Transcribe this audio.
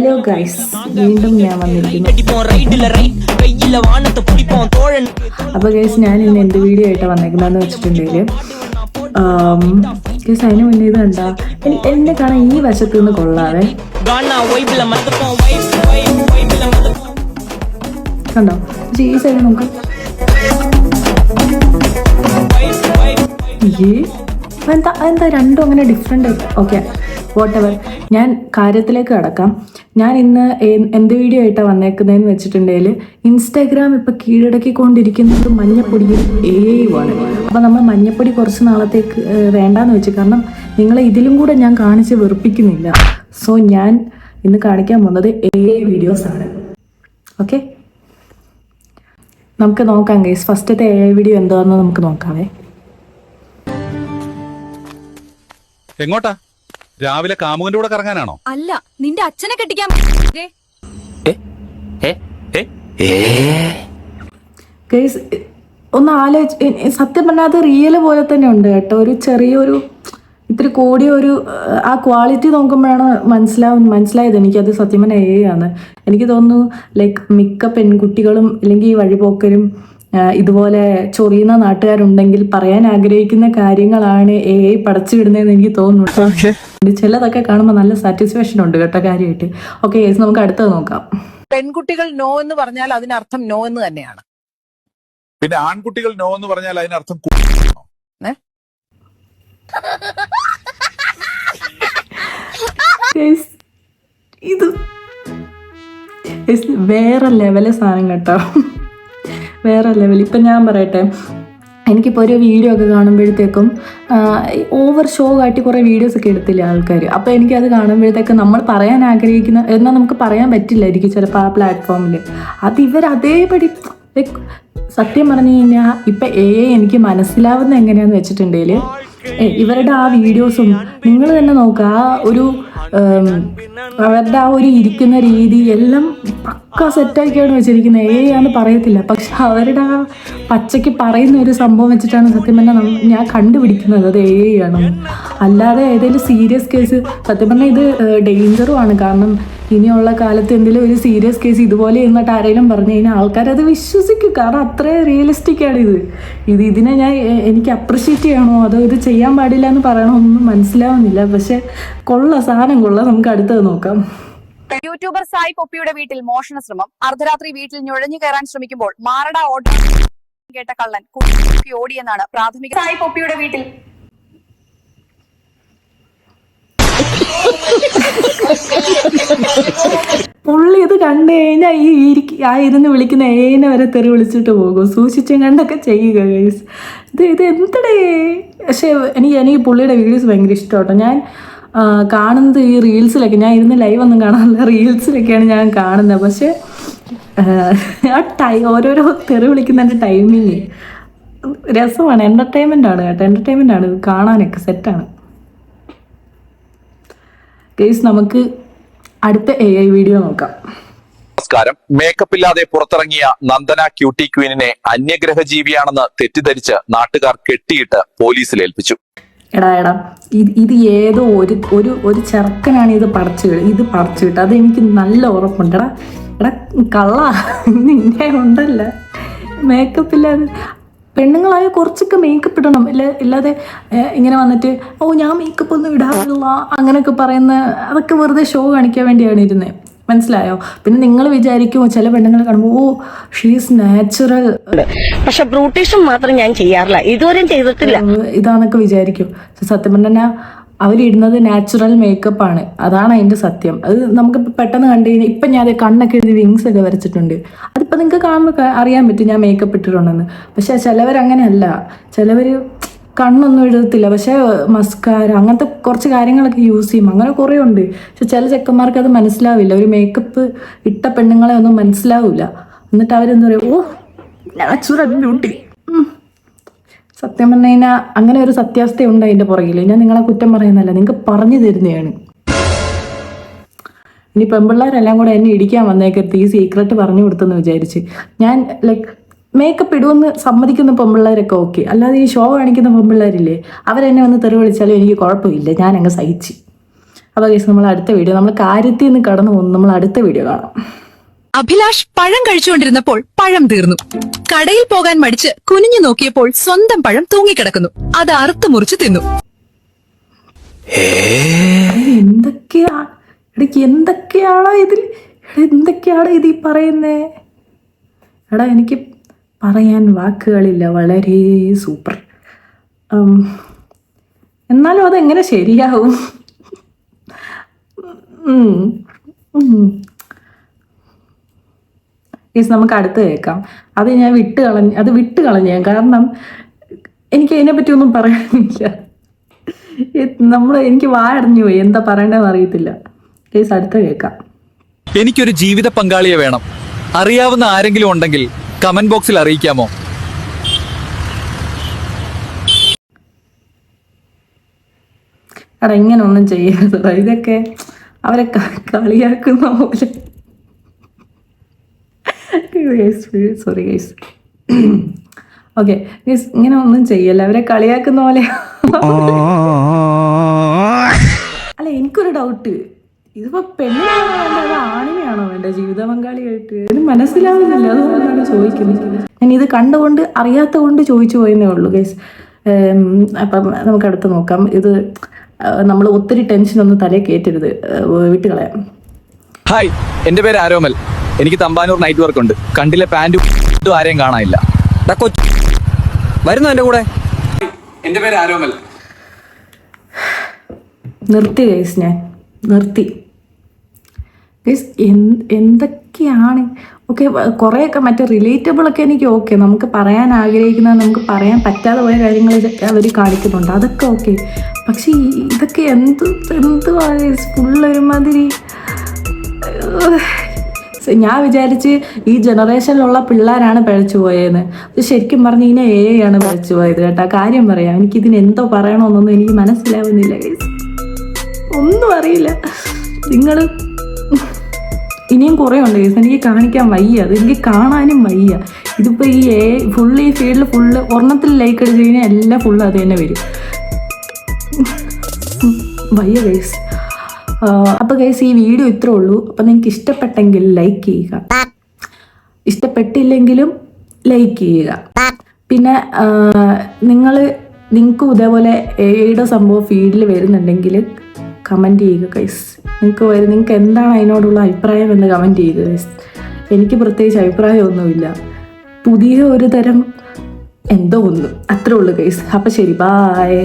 Hello guys, വീണ്ടും ഞാൻ വന്നിരിക്കുന്നു. അപ്പോൾ ഗൈസ്, ഞാൻ ഇന്ന് എന്ത് വീഡിയോ ആയിട്ടാണ് വന്നേക്കുന്നതെന്ന് വെച്ചിട്ടുണ്ടെങ്കിൽ ഗൈസ്, അതിന് മുന്നേ ഇത് കണ്ടാ എന്നെ കാണാൻ ഈ വശത്തു നിന്ന് കൊള്ളാവേ. കണ്ടോ? ഈ സൈഡ് നോക്ക്. എന്താ രണ്ടും അങ്ങനെ ഡിഫറെൻ്റ്? Okay, whatever. ഞാൻ കാര്യത്തിലേക്ക് കടക്കാം. ഞാൻ ഇന്ന് എന്ത് വീഡിയോ ആയിട്ടാണ് വന്നേക്കുന്നതെന്ന് വെച്ചിട്ടുണ്ടെങ്കിൽ, ഇൻസ്റ്റാഗ്രാം ഇപ്പം കീഴടക്കിക്കൊണ്ടിരിക്കുന്നത് മഞ്ഞപ്പൊടിയും AI-യുമാണ്. അപ്പോൾ നമ്മൾ മഞ്ഞപ്പൊടി കുറച്ച് നാളത്തേക്ക് വേണ്ടാന്ന് വെച്ചു, കാരണം നിങ്ങളെ ഇതിലും കൂടെ ഞാൻ കാണിച്ച് വെറുപ്പിക്കുന്നില്ല. സോ ഞാൻ ഇന്ന് കാണിക്കാൻ പോകുന്നത് AI വീഡിയോസാണ്. ഓക്കെ, നമുക്ക് നോക്കാം ഗൈസ്. ഫസ്റ്റത്തെ AI വീഡിയോ എന്താണെന്ന് നമുക്ക് നോക്കാവേ. എങ്ങോട്ടാ? രാവിലെ കാമുകന്റെ കൂടെ കറങ്ങാനാണോ? അല്ല, നിന്റെ അച്ഛനെ കെട്ടിക്കാൻ. ഗൈസ്, ഒന്ന് ആലോചിച്ച്, സത്യം പറഞ്ഞാൽ അത് റിയൽ പോലെ തന്നെ ഉണ്ട് കേട്ടോ. ഒരു ചെറിയൊരു ഇത്തിരി കൂടിയ ഒരു ആ ക്വാളിറ്റി നോക്കുമ്പോഴാണ് മനസ്സിലായത് എനിക്കത് സത്യം പറഞ്ഞാൽ AI ആണ്. എനിക്ക് തോന്നുന്നു ലൈക്ക് മിക്ക പെൺകുട്ടികളും അല്ലെങ്കിൽ ഈ വഴിപോക്കരും ഇതുപോലെ ചൊറിയുന്ന നാട്ടുകാരുണ്ടെങ്കിൽ പറയാൻ ആഗ്രഹിക്കുന്ന കാര്യങ്ങളാണ് AI പടച്ചു വിടുന്നതെന്ന് എനിക്ക് തോന്നുന്നു. ചിലതൊക്കെ കാണുമ്പോൾ നല്ല സാറ്റിസ്ഫാക്ഷൻ ഉണ്ട് കേട്ടോ, കാര്യമായിട്ട്. ഓക്കെ, നമുക്ക് അടുത്തത് നോക്കാം. പെൺകുട്ടികൾ നോ എന്ന് പറഞ്ഞാൽ അതിനർത്ഥം നോ എന്ന് തന്നെയാണ്. പിന്നെ ആൺകുട്ടികൾ നോ എന്ന് പറഞ്ഞാൽ അതിനർത്ഥം ഇത് വേറെ ലെവല് സാധനം കേട്ടോ, വേറെ ലെവൽ. ഇപ്പം ഞാൻ പറയട്ടെ, എനിക്കിപ്പോൾ ഒരു വീഡിയോ ഒക്കെ കാണുമ്പോഴത്തേക്കും ഓവർ ഷോ കാട്ടി കുറേ വീഡിയോസൊക്കെ എടുത്തില്ല ആൾക്കാർ. അപ്പോൾ എനിക്കത് കാണുമ്പോഴത്തേക്കും നമ്മൾ പറയാൻ ആഗ്രഹിക്കുന്ന എന്നാൽ നമുക്ക് പറയാൻ പറ്റില്ലായിരിക്കും ചിലപ്പോൾ ആ പ്ലാറ്റ്ഫോമിൽ. അത് അതേപടി സത്യം പറഞ്ഞു കഴിഞ്ഞാൽ ഇപ്പം AI എനിക്ക് മനസ്സിലാവുന്ന എങ്ങനെയാണെന്ന് വെച്ചിട്ടുണ്ടെങ്കിൽ, ഇവരുടെ ആ വീഡിയോസും നിങ്ങൾ തന്നെ നോക്കുക. ആ ഒരു അവരുടെ ആ ഒരു ഇരിക്കുന്ന രീതി എല്ലാം പക്ക സെറ്റാക്കിയാണ് വെച്ചിരിക്കുന്നത്. AI ആണെന്ന് പറയത്തില്ല, പക്ഷെ അവരുടെ ആ പച്ചയ്ക്ക് പറയുന്ന ഒരു സംഭവം വെച്ചിട്ടാണ് സത്യം പറഞ്ഞാൽ ഞാൻ കണ്ടുപിടിക്കുന്നത് അത് AI ആണെന്ന്. അല്ലാതെ ഏതെങ്കിലും സീരിയസ് കേസ്, സത്യം പറഞ്ഞാൽ ഇത് ഡേഞ്ചറുമാണ്. കാരണം ഇനിയുള്ള കാലത്ത് എന്തെങ്കിലും ഒരു സീരിയസ് കേസ് ഇതുപോലെ ഇരുന്നിട്ട് ആരെങ്കിലും പറഞ്ഞു കഴിഞ്ഞാൽ ആൾക്കാരത് വിശ്വസിക്കും. കാരണം അത്രയും റിയലിസ്റ്റിക് ആണ് ഇതിനെ എനിക്ക് അപ്രിഷ്യേറ്റ് ചെയ്യണോ അതോ ഇത് ചെയ്യാൻ പാടില്ല എന്ന് പറയണമൊന്നും മനസ്സിലാവുന്നില്ല. പക്ഷെ സാധനം കൊള്ളാം. നമുക്ക് അടുത്തത് നോക്കാം. യൂട്യൂബർ സായി പൊപ്പിയുടെ വീട്ടിൽ മോഷണ ശ്രമം. അർദ്ധരാത്രി വീട്ടിൽ നുഴഞ്ഞു കയറാൻ ശ്രമിക്കുമ്പോൾ മാറട ഓർഡർ കേട്ട കള്ളൻ കുട്ടി ഓടിയെന്നാണ് പ്രാഥമിക. സായി പൊപ്പിയുടെ വീട്ടിൽ പുള്ളി ഇത് കണ്ടു കഴിഞ്ഞാൽ ആ ഇരുന്ന് വിളിക്കുന്ന AI-നെ വരെ തെറി വിളിച്ചിട്ട് പോകും. സൂക്ഷിച്ചും കണ്ടൊക്കെ ചെയ്യുക ഗൈസ്. ഇത് എന്തടേ. പക്ഷേ എനിക്ക് പുള്ളിയുടെ വീഡിയോസ് ഭയങ്കര ഇഷ്ടമാട്ടോ. ഞാൻ കാണുന്നത് ഈ റീൽസിലൊക്കെ, ഞാൻ ഇരുന്ന് ലൈവ് ഒന്നും കാണാറില്ല, റീൽസിലൊക്കെയാണ് ഞാൻ കാണുന്നത്. പക്ഷേ ആ ഓരോരോ തെറി വിളിക്കുന്നതിൻ്റെ ടൈമിങ് രസമാണ്, എൻ്റർടൈൻമെൻ്റ് ആണ് കേട്ടോ, എൻ്റർടൈൻമെൻ്റ് ആണ്. ഇത് കാണാനൊക്കെ സെറ്റാണ് ഗൈസ്. നമുക്ക് അടുത്ത AI വീഡിയോ നോക്കാം. നമസ്കാരം. മേക്കപ്പ് ഇല്ലാതെ പുറത്തിറങ്ങിയ നന്ദന ക്യൂട്ടി ക്വീനിനെ അന്യഗ്രഹജീവിയാണെന്ന് തെറ്റിദ്ധരിച്ച് നാട്ടുകാർ കെട്ടിയിട്ട് പോലീസിൽ ഏൽപ്പിച്ചു. എടാ ഇത് ഏതോ ഒരു ചെറുക്കനാണ് ഇത് പടച്ചു വിട്ടത്. അത് എനിക്ക് നല്ല ഉറപ്പുണ്ട്. എടാ കള്ള, നിന്നെ ഉണ്ടല്ല മേക്കപ്പ് ഇല്ലാതെ. പെണ്ണുങ്ങളായ കുറച്ചൊക്കെ മേക്കപ്പ് ഇടണം, ഇല്ലാതെ ഇങ്ങനെ വന്നിട്ട് ഞാൻ മേക്കപ്പ് ഒന്നും ഇടാറില്ല അങ്ങനെയൊക്കെ പറയുന്ന അതൊക്കെ വെറുതെ ഷോ കാണിക്കാൻ വേണ്ടിയാണ് ഇരുന്നത്. മനസ്സിലായോ? പിന്നെ നിങ്ങൾ വിചാരിക്കുമോ ചില പെണ്ണുങ്ങളെ കാണുമ്പോൾ ഷീസ് നാച്ചുറൽ, പക്ഷെ ബ്രൂട്ടീഷും മാത്രം ഞാൻ ചെയ്യാറില്ല, ഇതുവരെയും ചെയ്തിട്ടില്ല ഇതാന്നൊക്കെ വിചാരിക്കും. സത്യം പറഞ്ഞാൽ അവരിടുന്നത് നാച്ചുറൽ മേക്കപ്പ് ആണ്. അതാണ് അതിൻ്റെ സത്യം. അത് നമുക്ക് പെട്ടെന്ന് കണ്ടു കഴിഞ്ഞാൽ ഇപ്പം ഞാൻ കണ്ണൊക്കെ എഴുതി വിങ്സ് ഒക്കെ വരച്ചിട്ടുണ്ട്. അതിപ്പോൾ നിങ്ങൾക്ക് കാണുമ്പോൾ അറിയാൻ പറ്റും ഞാൻ മേക്കപ്പ് ഇട്ടിട്ടുണ്ടെന്ന്. പക്ഷെ ചിലവരങ്ങനെയല്ല, ചിലവർ കണ്ണൊന്നും എഴുതത്തില്ല, പക്ഷേ മസ്കാര അങ്ങനത്തെ കുറച്ച് കാര്യങ്ങളൊക്കെ യൂസ് ചെയ്യും. അങ്ങനെ കുറേ ഉണ്ട്. പക്ഷെ ചില ചെക്കന്മാർക്ക് അത് മനസ്സിലാവില്ല. ഒരു മേക്കപ്പ് ഇട്ട പെണ്ണുങ്ങളെ ഒന്നും മനസ്സിലാവില്ല. എന്നിട്ട് അവരെന്താ പറയുക, നാച്ചുറൽ ബ്യൂട്ടി. സത്യം പറഞ്ഞു കഴിഞ്ഞാൽ അങ്ങനെ ഒരു സത്യാവസ്ഥയുണ്ട് അതിൻ്റെ പുറകിൽ. ഞാൻ നിങ്ങളെ കുറ്റം പറയുന്നതല്ല, നിങ്ങൾക്ക് പറഞ്ഞു തരുന്നതാണ്. ഇനി പെൺപിള്ളേരെല്ലാം കൂടെ എന്നെ ഇടിക്കാൻ വന്നേക്കരുത്, ഈ സീക്രട്ട് പറഞ്ഞു കൊടുത്തെന്ന് വിചാരിച്ച്. ഞാൻ ലൈക്ക് മേക്കപ്പ് ഇടുമെന്ന് സമ്മതിക്കുന്ന പെൺപിള്ളേരൊക്കെ ഓക്കെ, അല്ലാതെ ഈ ഷോ കാണിക്കുന്ന പെൺപിള്ളേരില്ലേ അവരെന്നെ വന്ന് തെറി വിളിച്ചാലും എനിക്ക് കുഴപ്പമില്ല, ഞാനങ്ങ് സഹിച്ച്. അപ്പോൾ ഗൈസ് നമ്മൾ അടുത്ത വീഡിയോ, നമ്മൾ കാര്യത്തിൽ നിന്ന് കടന്നു പോകുന്നു, നമ്മൾ അടുത്ത വീഡിയോ കാണാം. അഭിലാഷ് പഴം കഴിച്ചുകൊണ്ടിരുന്നപ്പോൾ പഴം തീർന്നു. കടയിൽ പോകാൻ മടിച്ച് കുനിഞ്ഞു നോക്കിയപ്പോൾ സ്വന്തം പഴം തൂങ്ങിക്കിടക്കുന്നു. അത് അറുത്ത് മുറിച്ച് തിന്നു. എന്തൊക്കെയാണോ ഇതിൽ, എന്തൊക്കെയാണോ ഇത് ഈ പറയുന്നേ? എടാ എനിക്ക് പറയാൻ വാക്കുകളില്ല. വളരെ സൂപ്പർ. എന്നാലും അതെങ്ങനെ ശരിയാവും? നമുക്ക് അടുത്ത് കേൾക്കാം. അത് ഞാൻ വിട്ട് കളഞ്ഞ കാരണം എനിക്ക് അതിനെപ്പറ്റി ഒന്നും പറയാനില്ല. എനിക്ക് വായടഞ്ഞു പോയി, എന്താ പറയണ്ടെന്ന് അറിയത്തില്ല. കേസ് അടുത്ത് കേൾക്കാം. എനിക്കൊരു ജീവിത പങ്കാളിയെ വേണം. അറിയാവുന്ന ആരെങ്കിലും ഉണ്ടെങ്കിൽ കമന്റ് ബോക്സിൽ അറിയിക്കാമോ? എടാ ഇങ്ങനെ ഒന്നും ചെയ്യരുത്. ഇതൊക്കെ അവരെ കളിയാക്കുന്ന പോലെ. Sorry guys. ഓക്കെ ഗൈസ്, ഇങ്ങനെ ഒന്നും ചെയ്യല്ല, അവരെ കളിയാക്കുന്ന പോലെ. അല്ല എനിക്കൊരു ഡൗട്ട്, ഇതിപ്പോ പെണ്ണിനാണോ വേണ്ടത് അതോ ആണിനെയാണോ വേണ്ടത് ജീവിത പങ്കാളിയായിട്ട്? ഇത് മനസ്സിലാവുന്നില്ല, അതുകൊണ്ടാണ് ചോദിക്കുന്നത്. ഞാൻ ഇത് കണ്ടുകൊണ്ട് അറിയാത്ത കൊണ്ട് ചോദിച്ചു പോയെന്നേ ഉള്ളൂ ഗൈസ്. അപ്പം നമുക്ക് അടുത്ത് നോക്കാം. ഇത് നമ്മൾ ഒത്തിരി ടെൻഷനൊന്നും തലേ കയറ്റരുത്, വിട്ടുകളയാം. ഹായ്, എന്റെ പേര് ആരോമൽ. എനിക്ക് തമ്പാനൂർ നൈറ്റ് വർക്ക് ഉണ്ട്. കണ്ടിലെ പാൻറ്റും ആരെയും കാണാനില്ല. വരുന്നു എന്റെ കൂടെ. എന്റെ പേര് ആരോമൽ. നിർത്തി ഗൈസ്, ഞാൻ നിർത്തി ഗൈസ്. എന്തൊക്കെയാണ്? ഓക്കെ, കുറേയൊക്കെ മറ്റേ റിലേറ്റബിളൊക്കെ എനിക്ക് ഓക്കെ, നമുക്ക് പറയാൻ ആഗ്രഹിക്കുന്നത്, നമുക്ക് പറയാൻ പറ്റാതെ പോയ കാര്യങ്ങൾ അവർ കാണിക്കുന്നുണ്ട്, അതൊക്കെ ഓക്കെ. പക്ഷെ ഇതൊക്കെ എന്തുവാ ഫുള്ളൊരുമാതിരി. ഞാൻ വിചാരിച്ച് ഈ ജനറേഷനിലുള്ള പിള്ളേരാണ് പിഴച്ചു പോയതെന്ന്. ശരിക്കും പറഞ്ഞ് ഇതിനെ ആണ് പിഴച്ചു പോയത് കേട്ടോ. കാര്യം പറയാം, എനിക്കിതിന് എന്തോ പറയണമെന്നൊന്നും എനിക്ക് മനസ്സിലാവുന്നില്ല ഗൈസ്, ഒന്നും അറിയില്ല. നിങ്ങൾ ഇനിയും കുറേ ഉണ്ട് ഗൈസ്, എനിക്ക് കാണിക്കാൻ വയ്യ, അത് എനിക്ക് കാണാനും വയ്യ. ഇതിപ്പോൾ ഈ ഫുള്ള് ഈ ഫീൽഡിൽ ഫുള്ള് ഒരെണ്ണത്തിൽ ലൈക്ക് അടിച്ച് കഴിഞ്ഞാൽ എല്ലാം ഫുള്ള് അത് തന്നെ വരും. വയ്യ ഗൈസ്. അപ്പോൾ ഗൈസ് ഈ വീഡിയോ ഇത്രേ ഉള്ളൂ. അപ്പം നിങ്ങൾക്ക് ഇഷ്ടപ്പെട്ടെങ്കിൽ ലൈക്ക് ചെയ്യുക, ഇഷ്ടപ്പെട്ടില്ലെങ്കിലും ലൈക്ക് ചെയ്യുക. പിന്നെ നിങ്ങൾക്കും ഇതേപോലെ ഏയുടെ സംഭവം ഫീൽഡിൽ വരുന്നുണ്ടെങ്കിൽ കമൻറ്റ് ചെയ്യുക ഗൈസ്. നിങ്ങൾക്ക് എന്താണ് അതിനോടുള്ള അഭിപ്രായം എന്ന് കമൻറ്റ് ചെയ്യുക ഗൈസ്. എനിക്ക് പ്രത്യേകിച്ച് അഭിപ്രായമൊന്നുമില്ല, പുതിയ ഒരു തരം എന്തോ ഒന്നും, അത്രേ ഉള്ളൂ ഗൈസ്. അപ്പം ശരി, ബായ്.